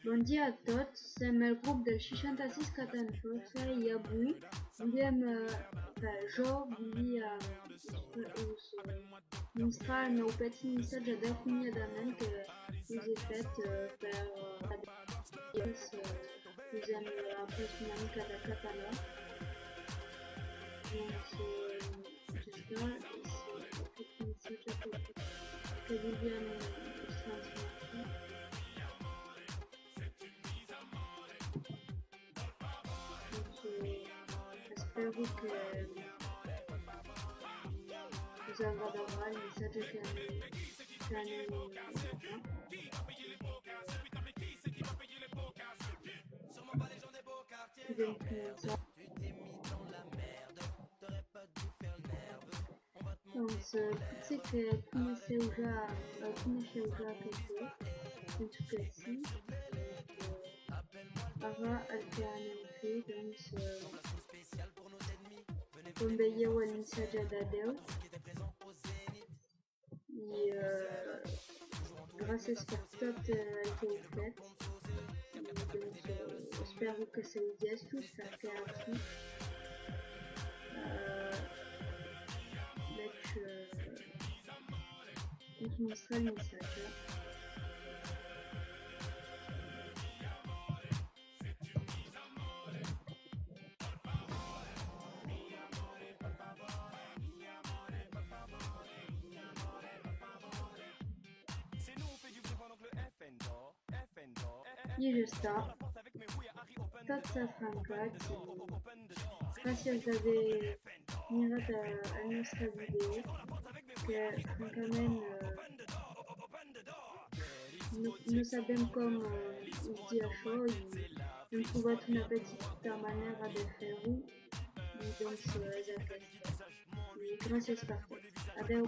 Bom dia a todos, siamo il gruppo del 66 forza e avui volem jo volia us mostrar el meu petit missatge d'acomiadament que us he fet per us hem après una mica de català. Doncs j'espère que aquest missatge que volíem us transmetre. Espero que us agradarà el missatge que anem podem començar. Doncs potser que coneixeu ja aquest joc, penso que sí. Ara el que anem a fer, doncs, com veieu el missatge d'adeu i gràcies per tot el que heu fet. I doncs espero que sou llestos perquè aquí vaig mostrar el missatge. I ja està. Tot s'ha francat i gràcies d'haver mirat el nostre vídeo, que francament no sabem com us dir això i hem trobat una petita manera de fer-ho i doncs és aquesta. I gràcies per tot. Adeu.